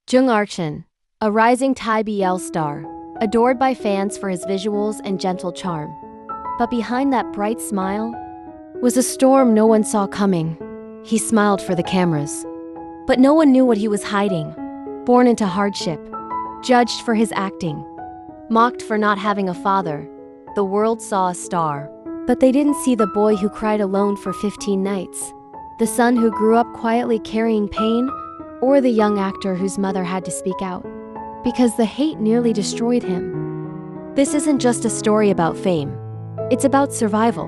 Joong Archen, a rising Thai BL star, adored by fans for his visuals and gentle charm. But behind that bright smile was a storm no one saw coming. He smiled for the cameras, but no one knew what he was hiding. Born into hardship, judged for his acting, mocked for not having a father, the world saw a star. But they didn't see the boy who cried alone for 15 nights, the son who grew up quietly carrying pain, or the young actor whose mother had to speak out because the hate nearly destroyed him. This isn't just a story about fame. It's about survival.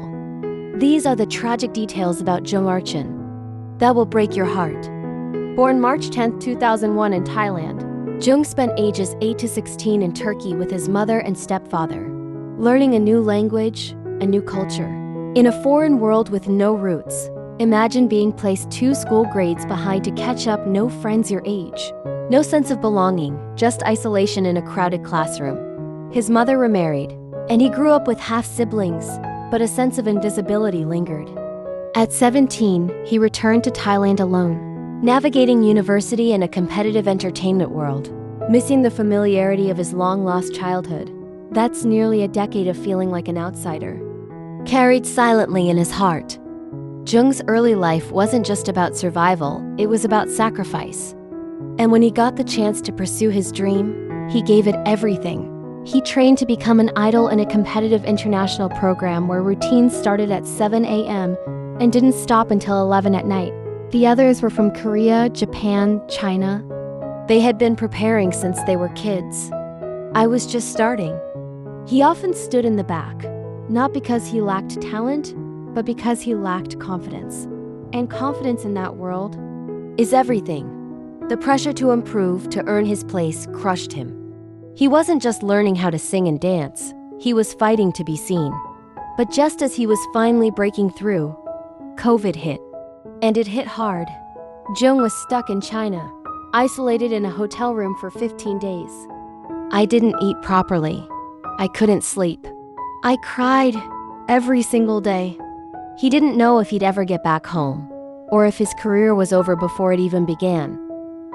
These are the tragic details about Joong Archen that will break your heart. Born March 10, 2001 in Thailand, Jung spent ages 8 to 16 in Turkey with his mother and stepfather, learning a new language, a new culture. In a foreign world with no roots, imagine being placed 2 school grades behind to catch up, no friends your age. No sense of belonging, just isolation in a crowded classroom. His mother remarried, and he grew up with half-siblings, but a sense of invisibility lingered. At 17, he returned to Thailand alone, navigating university and a competitive entertainment world, missing the familiarity of his long-lost childhood. That's nearly a decade of feeling like an outsider, carried silently in his heart. Jung's early life wasn't just about survival, it was about sacrifice. And when he got the chance to pursue his dream, he gave it everything. He trained to become an idol in a competitive international program where routines started at 7 a.m. and didn't stop until 11 at night. The others were from Korea, Japan, China. They had been preparing since they were kids. I was just starting. He often stood in the back, not because he lacked talent, but because he lacked confidence. And confidence in that world is everything. The pressure to improve, to earn his place, crushed him. He wasn't just learning how to sing and dance, he was fighting to be seen. But just as he was finally breaking through, COVID hit. And it hit hard. Jung was stuck in China, isolated in a hotel room for 15 days. I didn't eat properly. I couldn't sleep. I cried every single day. He didn't know if he'd ever get back home, or if his career was over before it even began.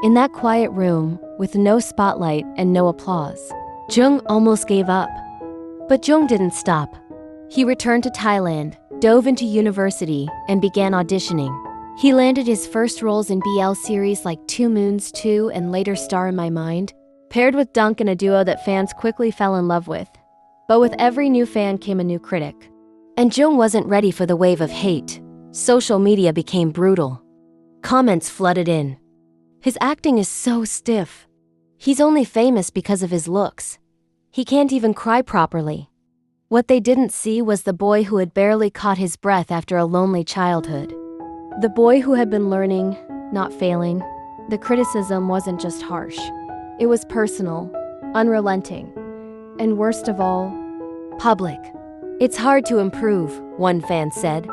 In that quiet room, with no spotlight and no applause, Jung almost gave up. But Jung didn't stop. He returned to Thailand, dove into university, and began auditioning. He landed his first roles in BL series like 2 Moons 2 and later Star in My Mind, paired with Dunk in a duo that fans quickly fell in love with. But with every new fan came a new critic. And Jung wasn't ready for the wave of hate. Social media became brutal. Comments flooded in. His acting is so stiff. He's only famous because of his looks. He can't even cry properly. What they didn't see was the boy who had barely caught his breath after a lonely childhood. The boy who had been learning, not failing. The criticism wasn't just harsh. It was personal, unrelenting, and worst of all, public. It's hard to improve, one fan said,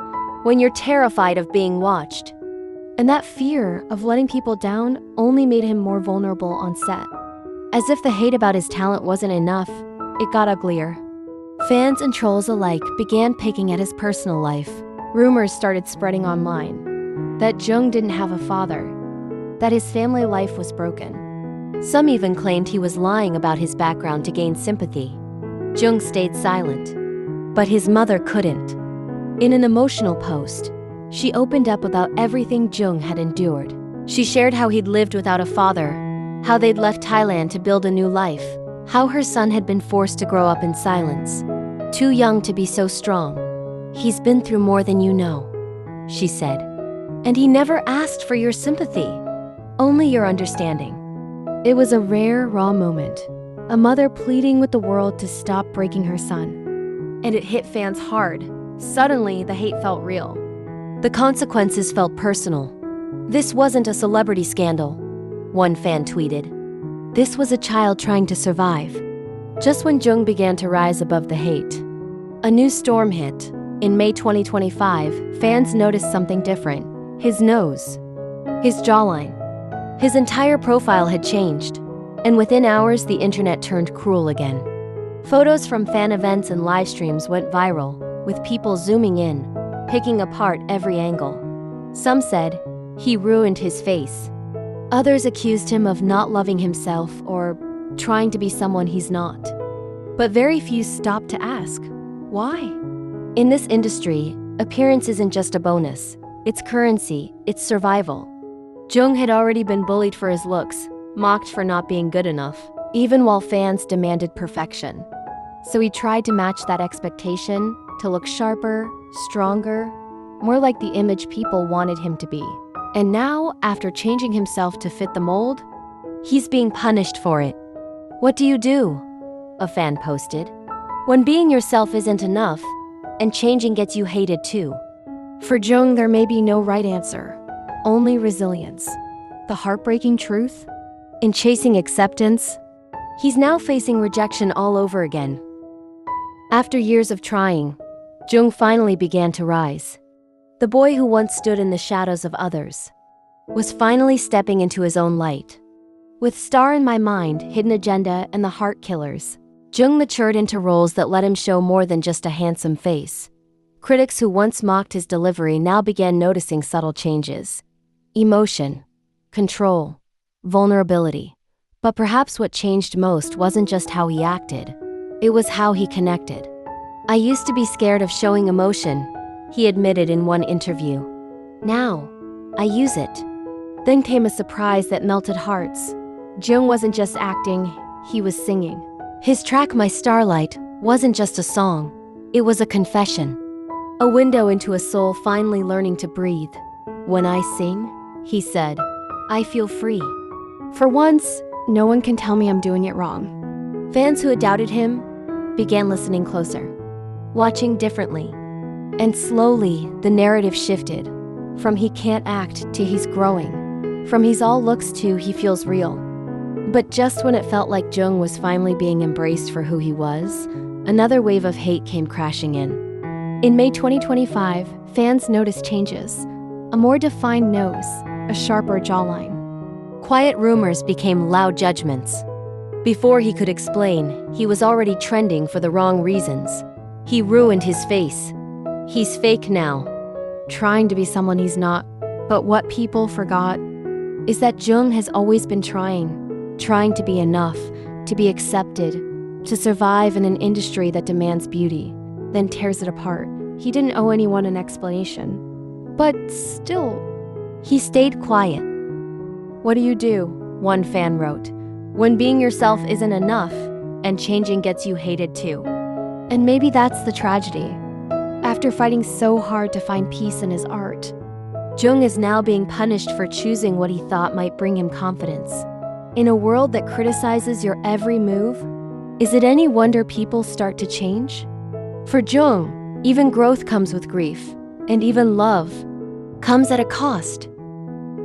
when you're terrified of being watched. And that fear of letting people down only made him more vulnerable on set. As if the hate about his talent wasn't enough, it got uglier. Fans and trolls alike began picking at his personal life. Rumors started spreading online that Jung didn't have a father, that his family life was broken. Some even claimed he was lying about his background to gain sympathy. Jung stayed silent, but his mother couldn't. In an emotional post, she opened up about everything Jung had endured. She shared how he'd lived without a father, how they'd left Thailand to build a new life, how her son had been forced to grow up in silence, too young to be so strong. He's been through more than you know, she said. And he never asked for your sympathy, only your understanding. It was a rare, raw moment, a mother pleading with the world to stop breaking her son. And it hit fans hard. Suddenly, the hate felt real. The consequences felt personal. This wasn't a celebrity scandal, one fan tweeted. This was a child trying to survive. Just when Jung began to rise above the hate, a new storm hit. In May 2025, fans noticed something different. His nose, his jawline. His entire profile had changed, and within hours the internet turned cruel again. Photos from fan events and live streams went viral, with people zooming in, picking apart every angle. Some said, he ruined his face. Others accused him of not loving himself or trying to be someone he's not. But very few stopped to ask, why? In this industry, appearance isn't just a bonus. It's currency, it's survival. Jung had already been bullied for his looks, mocked for not being good enough, even while fans demanded perfection. So he tried to match that expectation, to look sharper, stronger, more like the image people wanted him to be. And now, after changing himself to fit the mold, he's being punished for it. What do you do? A fan posted. When being yourself isn't enough, and changing gets you hated too. For Jung, there may be no right answer, only resilience. The heartbreaking truth? In chasing acceptance, he's now facing rejection all over again. After years of trying, Jung finally began to rise. The boy who once stood in the shadows of others was finally stepping into his own light. With Star in My Mind, Hidden Agenda, and The Heart Killers, Jung matured into roles that let him show more than just a handsome face. Critics who once mocked his delivery now began noticing subtle changes. Emotion, control, vulnerability. But perhaps what changed most wasn't just how he acted, it was how he connected. I used to be scared of showing emotion, he admitted in one interview. Now, I use it. Then came a surprise that melted hearts. Jung wasn't just acting, he was singing. His track My Starlight wasn't just a song, it was a confession. A window into a soul finally learning to breathe. When I sing, he said, I feel free. For once, no one can tell me I'm doing it wrong. Fans who had doubted him began listening closer, watching differently. And slowly, the narrative shifted. From he can't act to he's growing. From he's all looks to he feels real. But just when it felt like Jung was finally being embraced for who he was, another wave of hate came crashing in. In May 2025, fans noticed changes. A more defined nose, a sharper jawline. Quiet rumors became loud judgments. Before he could explain, he was already trending for the wrong reasons. He ruined his face. He's fake now, trying to be someone he's not. But what people forgot is that Jung has always been trying to be enough, to be accepted, to survive in an industry that demands beauty, then tears it apart. He didn't owe anyone an explanation. But still, he stayed quiet. What do you do? One fan wrote. When being yourself isn't enough, and changing gets you hated too. And maybe that's the tragedy. After fighting so hard to find peace in his art, Jung is now being punished for choosing what he thought might bring him confidence. In a world that criticizes your every move, is it any wonder people start to change? For Jung, even growth comes with grief, and even love comes at a cost.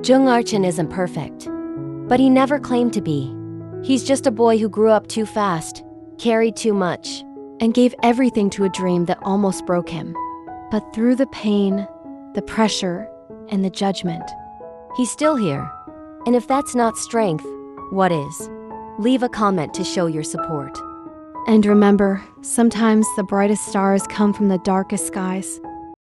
Joong Archen isn't perfect, but he never claimed to be. He's just a boy who grew up too fast, carried too much, and gave everything to a dream that almost broke him. But through the pain, the pressure, and the judgment, he's still here. And if that's not strength, what is? Leave a comment to show your support. And remember, sometimes the brightest stars come from the darkest skies.